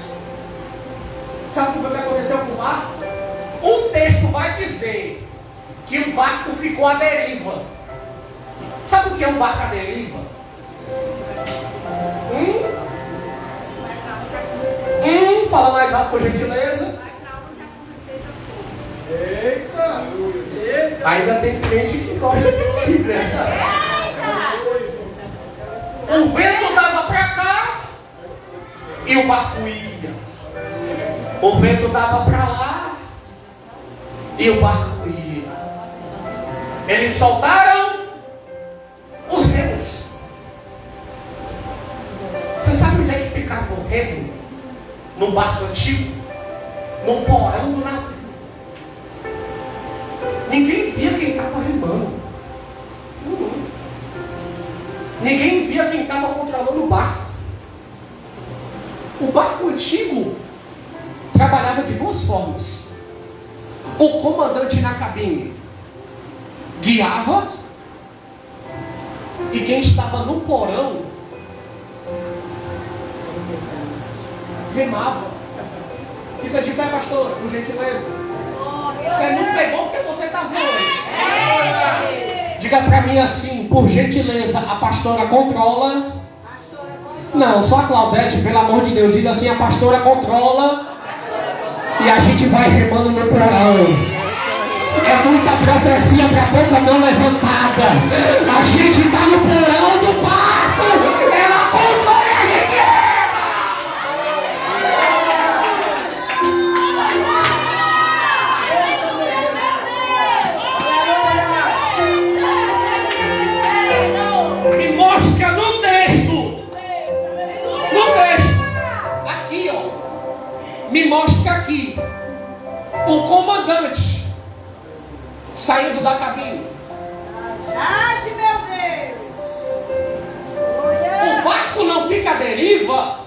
Sabe o que aconteceu com o barco? O texto vai dizer que o barco ficou à deriva. Sabe o que é um barco à deriva? Fala mais alto, por gentileza. Eita! Ainda tem crente que gosta de Bíblia. O vento dava para cá e o barco ia. O vento dava para lá e o barco ia. Eles soltaram os remos. Você sabe onde é que ficava o remo? No barco antigo? No porão do navio. Ninguém via quem estava remando. Ninguém via quem estava controlando o barco. O barco antigo trabalhava de duas formas. O comandante na cabine guiava, e quem estava no porão remava. Fica de pé, pastora, por gentileza. Você não pegou porque você está vendo. Diga para mim assim, por gentileza, a pastora controla. Não, só a Claudete, pelo amor de Deus, diga assim, a pastora controla. E a gente vai remando no porão. É muita profecia para pouca mão levantada. A gente está no porão do barco. Ela controla e a gente rema. Me mostra no texto. No texto. Aqui, ó. Me mostra aqui. O comandante saindo da cabine. Meu Deus! O barco não fica à deriva.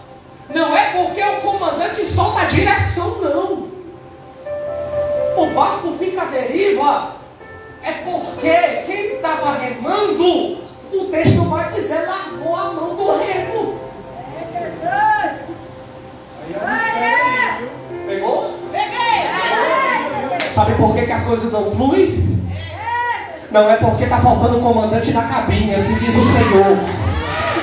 Não é porque o comandante solta a direção, não. O barco fica à deriva é porque quem estava remando, o texto vai dizer, largou a mão do remo. Pegou? Peguei! Sabe por que as coisas não fluem? Não é porque está faltando o comandante da cabine, assim diz o Senhor.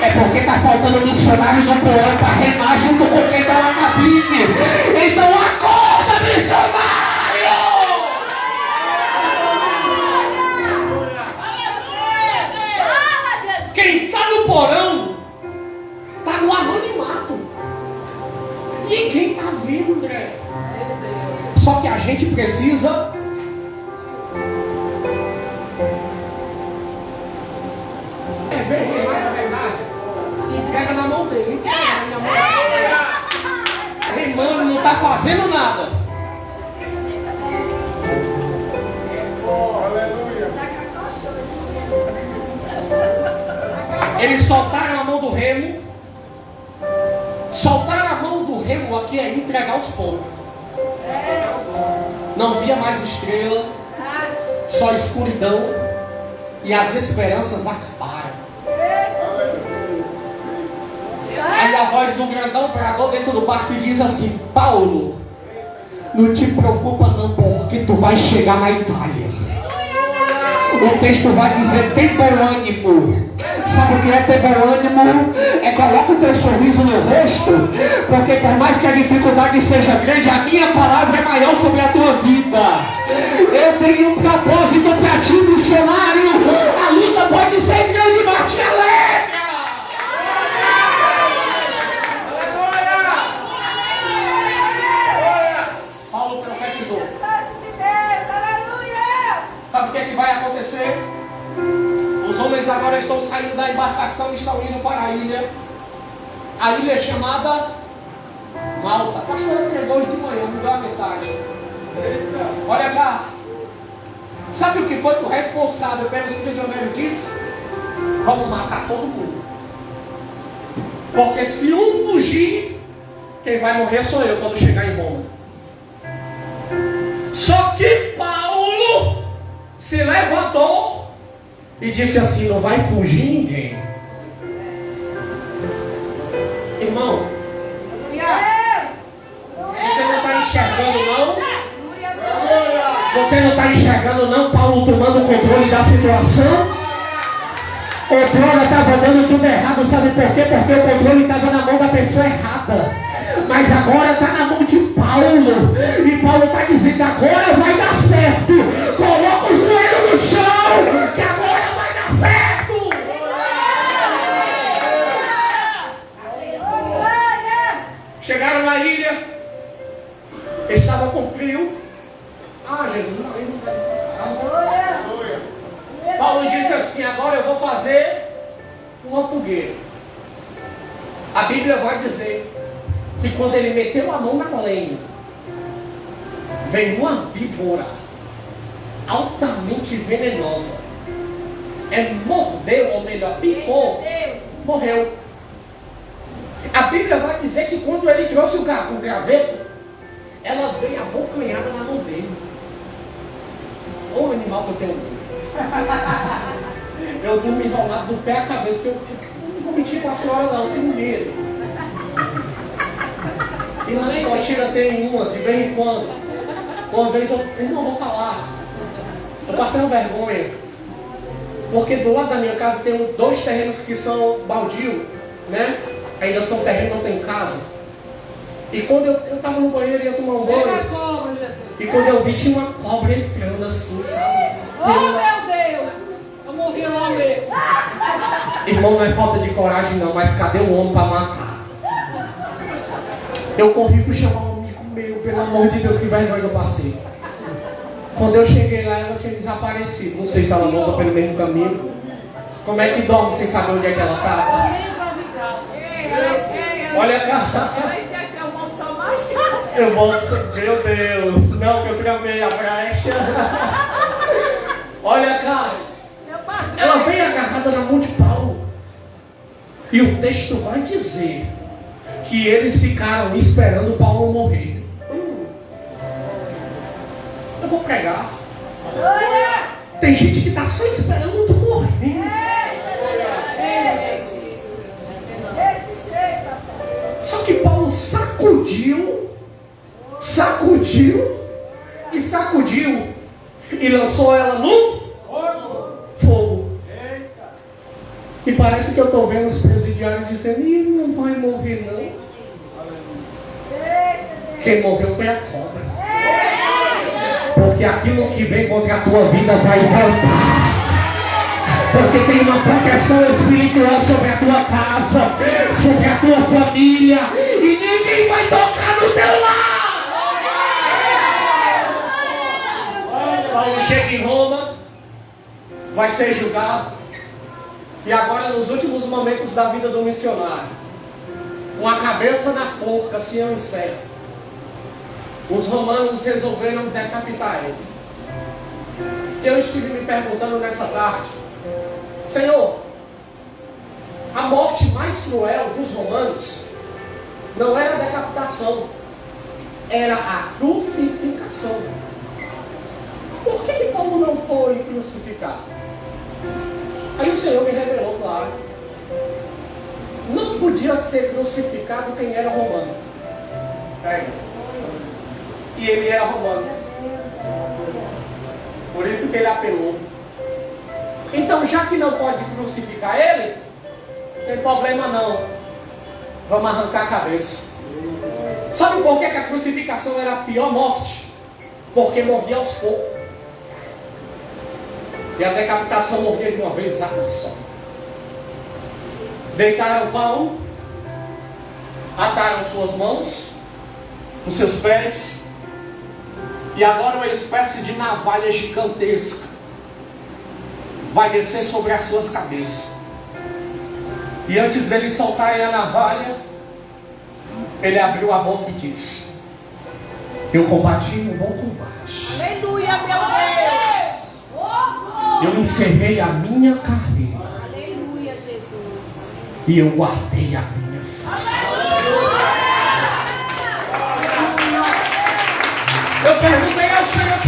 É porque está faltando o missionário do porão para remar junto com quem está na cabine. Então acorda, missionário! Quem está no porão está no anonimato. Ninguém está vendo, André. Só que a gente precisa entrega na mão dele. Remando, não está fazendo nada. Eles soltaram a mão do remo. Soltaram a mão do remo aqui é entregar os pontos. Não via mais estrela, só escuridão, e as esperanças acabaram. Aí a voz do grandão bradou dentro do barco e diz assim: Paulo, não te preocupa não, porque tu vai chegar na Itália. O texto vai dizer: tem bom ânimo. Sabe o que é ter bom ânimo? É coloca o teu sorriso no rosto, porque por mais que a dificuldade seja grande, a minha palavra é maior sobre a tua vida. Eu tenho um propósito para ti, missionário. A luta pode ser grande, mas te alegra. Paulo profetizou. Sabe o que é que vai acontecer? Os homens agora estão saindo da embarcação e estão indo para a ilha. A ilha é chamada Malta. A pastora pregou hoje de manhã, me deu uma mensagem. Olha cá. Sabe o que foi que o responsável pelos prisioneiros disse? Vamos matar todo mundo. Porque se um fugir, quem vai morrer sou eu quando chegar em Roma. Só que Paulo se levantou e disse assim: não vai fugir ninguém. Irmão, você não está enxergando Você não está enxergando não Paulo tomando o controle da situação? Outrora estava dando tudo errado, sabe por quê? Porque o controle estava na mão da pessoa errada. Mas agora está na mão de Paulo. E Paulo está dizendo, agora vai dar certo. Coloca o joelho no chão, que agora vai dar certo. Chegaram na ilha. Estava com frio. Jesus, não vai. Paulo disse assim, agora eu vou fazer uma fogueira. A Bíblia vai dizer que quando ele meteu a mão na lenha, veio uma víbora altamente venenosa. Mordeu, ou melhor, picou, morreu. A Bíblia vai dizer que quando ele trouxe o graveto, ela veio abocanhada na mão dele. O animal que eu tenho medo. Eu durmo enrolado do pé à cabeça, que eu não vou mentir com a senhora não, eu tenho medo. E lá em Coatira tem umas, de vez em quando. Uma vez eu não vou falar. Eu passei uma vergonha. Porque do lado da minha casa tem 2 terrenos que são baldio, né? Ainda são terrenos, não tem casa. E quando eu estava no banheiro e ia tomar um banho, e quando eu vi, tinha uma cobra entrando assim, sabe? Oh, meu Deus! Eu morri lá mesmo. Irmão, não é falta de coragem não, mas cadê o homem para matar? Eu corri e fui chamar um amigo meu, pelo amor de Deus, que vergonha que eu passei. Quando eu cheguei lá, ela tinha desaparecido. Não sei se ela volta pelo mesmo caminho. Como é que dorme sem saber onde é que ela está? Olha cá. Eu volto, meu Deus, não, que eu tramei a brecha. Olha, cara, ela vem agarrada na mão de Paulo. E o texto vai dizer que eles ficaram esperando Paulo morrer. Eu vou pregar. Tem gente que está só esperando tu morrer. Só que Paulo sacudiu e lançou ela no fogo. E parece que eu estou vendo os presidiários dizendo, ele não vai morrer não. Quem morreu foi a cobra. Porque aquilo que vem contra a tua vida vai voltar. Porque tem uma proteção espiritual sobre a tua casa, sobre a tua família, e ninguém vai tocar no teu lar. Paulo chega em Roma, vai ser julgado, e agora nos últimos momentos da vida do missionário, com a cabeça na forca, assim eu encerro, os romanos resolveram decapitar ele. Eu estive me perguntando nessa tarde, Senhor, a morte mais cruel dos romanos não era a decapitação, era a crucificação. Por que Paulo não foi crucificado? Aí o Senhor me revelou, claro. Não podia ser crucificado quem era romano. E ele era romano. Por isso que ele apelou. Então, já que não pode crucificar ele, não tem problema não. Vamos arrancar a cabeça. Sabe por que a crucificação era a pior morte? Porque morria aos poucos. E a decapitação morria de uma vez só. Deitaram Paulo, ataram suas mãos, os seus pés, e agora uma espécie de navalha gigantesca vai descer sobre as suas cabeças. E antes dele soltarem a navalha, ele abriu a boca e disse: eu combati um bom combate. Aleluia, meu Deus! Eu encerrei a minha carreira. Aleluia, Jesus! E eu guardei a minha fé. Eu perguntei ao Senhor,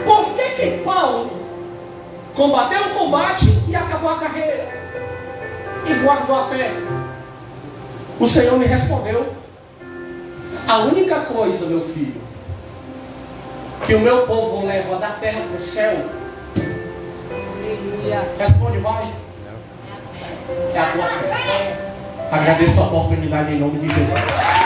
por que Paulo combateu o combate e acabou a carreira e guardou a fé? O Senhor me respondeu: a única coisa, meu filho, que o meu povo leva da terra para o céu? Aleluia. Responde, vai. É a tua fé. Agradeço a oportunidade em nome de Jesus.